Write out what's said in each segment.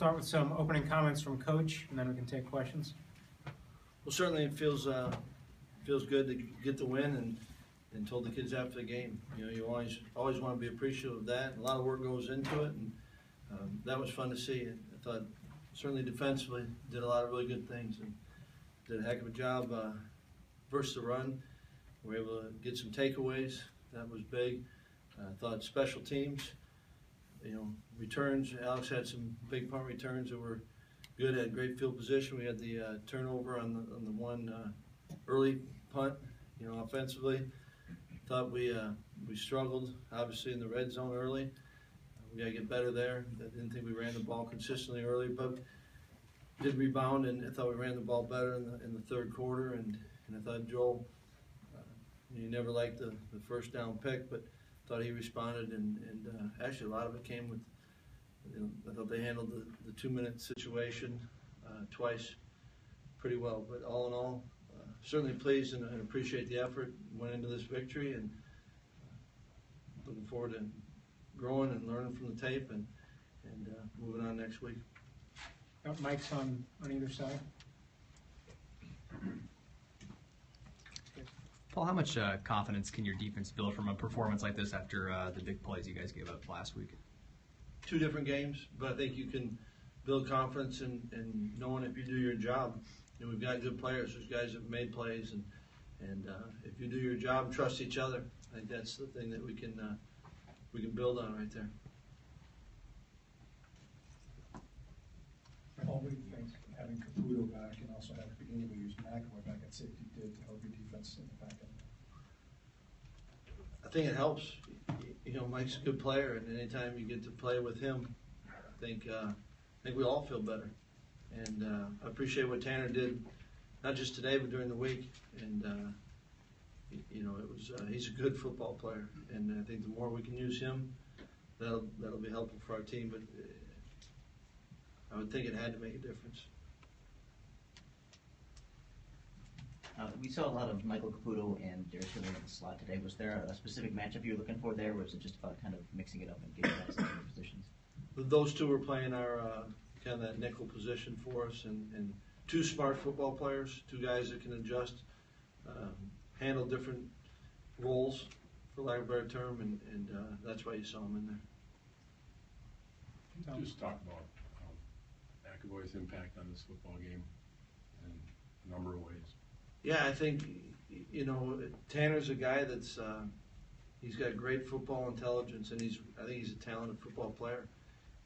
start with some opening comments from Coach, and then we can take questions. Well, certainly it feels good to get the win, and told the kids after the game, you always want to be appreciative of that. A lot of work goes into it, and that was fun to see. I thought certainly defensively did a lot of really good things and did a heck of a job versus the run. We were able to get some takeaways. That was big. I thought special teams, returns. Alex had some big punt returns that were good. Had great field position. We had the turnover on the one early punt. Offensively, thought we struggled obviously in the red zone early. We got to get better there. I didn't think we ran the ball consistently early, but did rebound, and I thought we ran the ball better in the third quarter. And I thought Joel, you never liked the first down pick, but thought he responded, and actually a lot of it came with, I thought they handled the 2-minute situation twice pretty well. But all in all, certainly pleased and appreciate the effort went into this victory, and looking forward to growing and learning from the tape and moving on next week. Got mics on either side. Paul, how much confidence can your defense build from a performance like this after the big plays you guys gave up last week? 2 different games, but I think you can build confidence in knowing if you do your job. We've got good players. There's guys that have made plays, and if you do your job, trust each other. I think that's the thing that we can build on right there. Paul, what do you think having Caputo back and also at the beginning of the year McAvoy back at safety did to help your defense in the back end? I think it helps. Mike's a good player, and anytime you get to play with him, I think we all feel better. And I appreciate what Tanner did, not just today, but during the week. And he's a good football player, and I think the more we can use him, that'll be helpful for our team. But I would think it had to make a difference. We saw a lot of Michael Caputo and Darius Hilliard in the slot today. Was there a specific matchup you were looking for there, or was it just about kind of mixing it up and getting guys in different positions? Those two were playing our kind of that nickel position for us, and 2 smart football players, 2 guys that can adjust, handle different roles, for lack of a better term, and that's why you saw them in there. Just talk about McAvoy's impact on this football game in a number of ways. Yeah, I think, Tanner's a guy that's he's got great football intelligence, and I think he's a talented football player.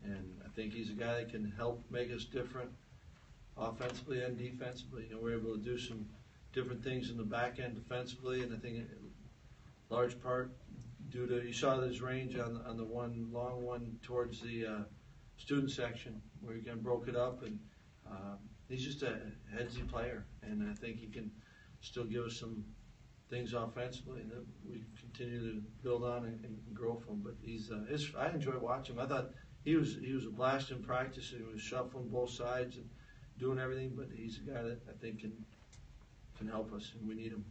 And I think he's a guy that can help make us different offensively and defensively. We're able to do some different things in the back end defensively, and I think in large part due to, you saw his range on the one long one towards the student section where he kind of broke it up, and he's just a headsy player, and I think he can still give us some things offensively that we continue to build on and grow from. But I enjoy watching him. I thought he was a blast in practice. He was shuffling both sides and doing everything, but he's a guy that I think can help us, and we need him.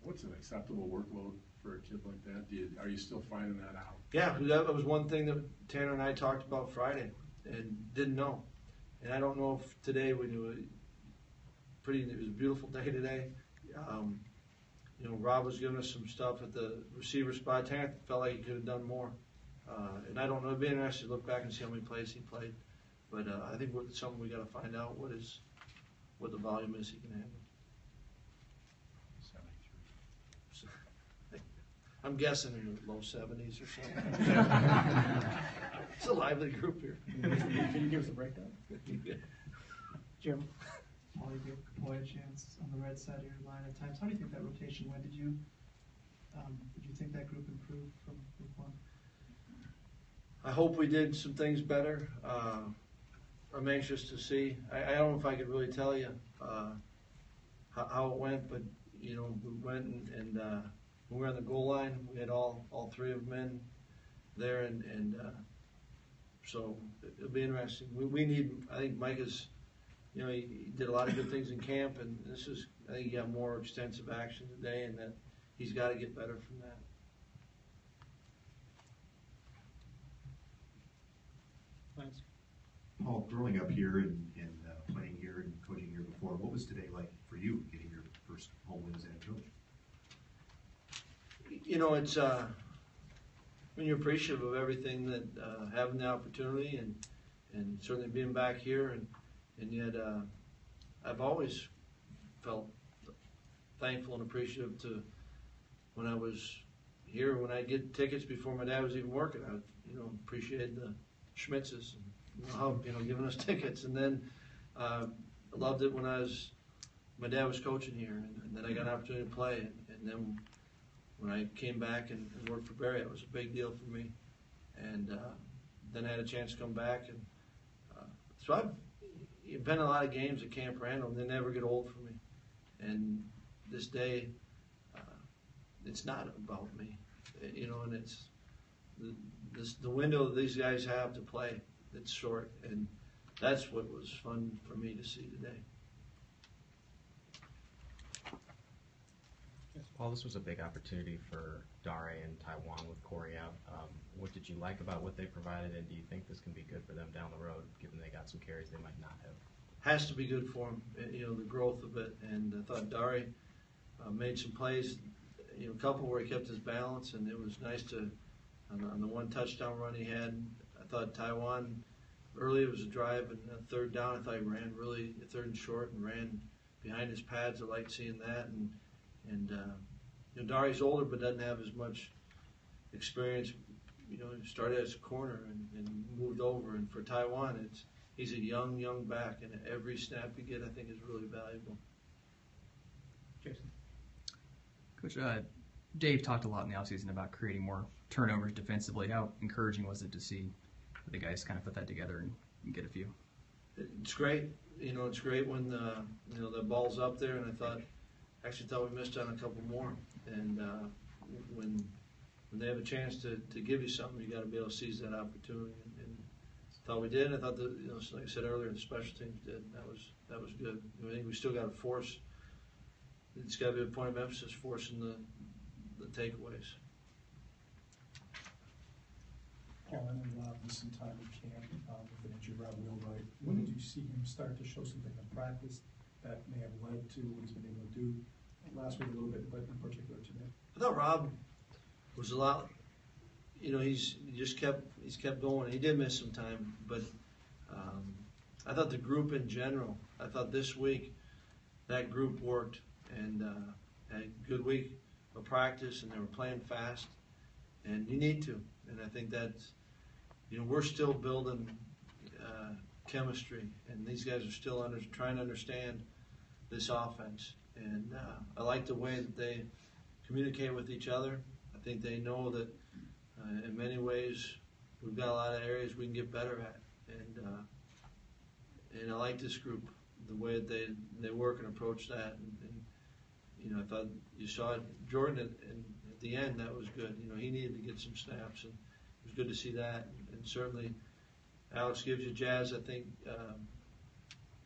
What's an acceptable workload for a kid like that? Are you still finding that out? Yeah, that was one thing that Tanner and I talked about Friday and didn't know. And I don't know if today we knew it. It was a beautiful day today. Rob was giving us some stuff at the receiver spot. Tanner felt like he could have done more. And I don't know. It'd be interesting to look back and see how many plays he played. But I think it's something we got to find out what the volume is he can handle. 73. I'm guessing in the low 70s or something. It's a lively group here. Can you give us a breakdown? Jim. Paul, you gave Boy a chance on the right side of your line at times. How do you think that rotation went? Did you think that group improved from group 1? I hope we did some things better. I'm anxious to see. I don't know if I could really tell you how it went, but we went and when we were on the goal line, we had all 3 of them in there, and so it'll be interesting. We need. I think Mike is. He did a lot of good things in camp, and I think he got more extensive action today, and that he's got to get better from that. Lance? Paul, growing up here and playing here and coaching here before, what was today like for you, getting your first home win as a head coach? You know, it's when you're appreciative of everything that having the opportunity and certainly being back here and yet I've always felt thankful and appreciative to when I was here, when I get tickets before my dad was even working. I appreciated the Schmitzes and giving us tickets, and then I loved it when my dad was coaching here, and then I got an opportunity to play, and then when I came back and worked for Barry, it was a big deal for me, and then I had a chance to come back, and so I've been in a lot of games at Camp Randall, and they never get old for me, and this day, it's not about me, and it's the window that these guys have to play. It's short, and that's what was fun for me to see today. Paul, this was a big opportunity for Dare and Taiwan with Corey out. What did you like about what they provided, and do you think this can be good for them down the road, given they got some carries they might not have? Has to be good for them, the growth of it. And I thought Dare made some plays, a couple where he kept his balance, and it was nice to, on the one touchdown run he had. I thought Taiwan, early it was a drive and a third down. I thought he ran really a third and short and ran behind his pads. I liked seeing that. And Dare's older but doesn't have as much experience. He started as a corner and moved over. And for Taiwan, he's a young back, and every snap you get, I think, is really valuable. Jason? Coach, Dave talked a lot in the offseason about creating more turnovers defensively. How encouraging was it to see the guys kind of put that together and get a few? It's great. It's great when the ball's up there, and I actually thought we missed on a couple more. And when they have a chance to give you something, you got to be able to seize that opportunity. And I thought we did. And I thought that like I said earlier, the special teams did. That was good. I think we still got to force. It's got to be a point of emphasis, forcing the takeaways. Paul, I know Rob missed some time in camp with an injured Rob Wheelwright. When did you see him start to show something in practice that may have led to what he's been able to do last week a little bit, but in particular today? I thought Rob was a lot. He's kept going. He did miss some time, but I thought the group in general. I thought this week that group worked and had a good week of practice, and they were playing fast. And you need to, and I think that's we're still building chemistry, and these guys are still trying to understand this offense. And I like the way that they communicate with each other. I think they know that in many ways we've got a lot of areas we can get better at. And I like this group, the way that they work and approach that. And I thought you saw it, Jordan at the end, that was good. He needed to get some snaps, and it was good to see that. And certainly Alex gives you jazz. I think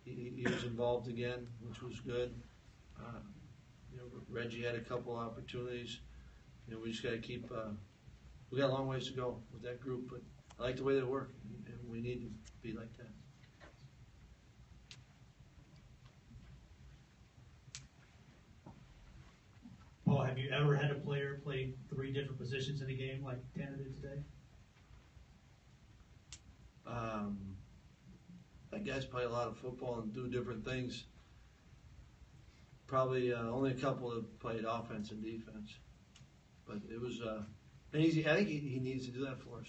he was involved again, which was good. Reggie had a couple opportunities. We just got to keep. We got a long ways to go with that group, but I like the way they work, and we need to be like that. Paul, have you ever had a player play 3 different positions in a game like Tanner did today? That guys play a lot of football and do different things. Probably only a couple have played offense and defense, but it was and I think he needs to do that for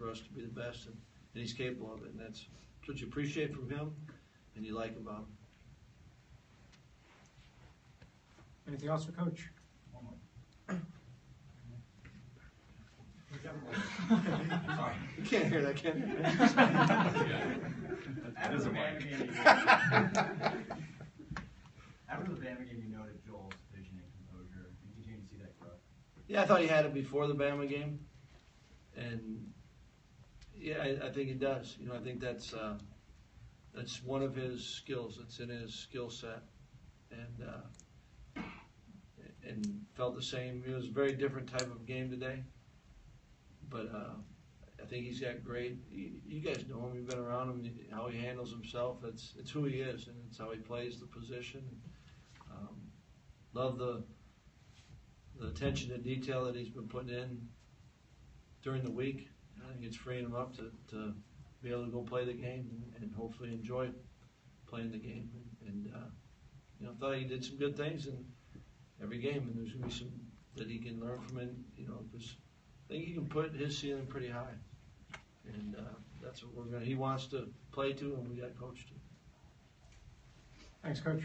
us to be the best, and he's capable of it, and that's what you appreciate from him and you like about him. Anything else for Coach? Sorry. You can't hear that, can you? After the Bama game, you noted Joel's vision and composure. You continue to see that grow. Yeah, I thought he had it before the Bama game, and yeah, I think he does. I think that's one of his skills. It's in his skill set, and felt the same. It was a very different type of game today, but I think he's got great. You guys know him. You've been around him. How he handles himself. It's who he is, and it's how he plays the position. Love the attention to detail that he's been putting in during the week. I think it's freeing him up to be able to go play the game and hopefully enjoy playing the game. And you know, thought he did some good things in every game, and there's going to be some that he can learn from it. You know, because I think he can put his ceiling pretty high, and that's what we're going. He wants to play to, and we got to coach to. Thanks, Coach.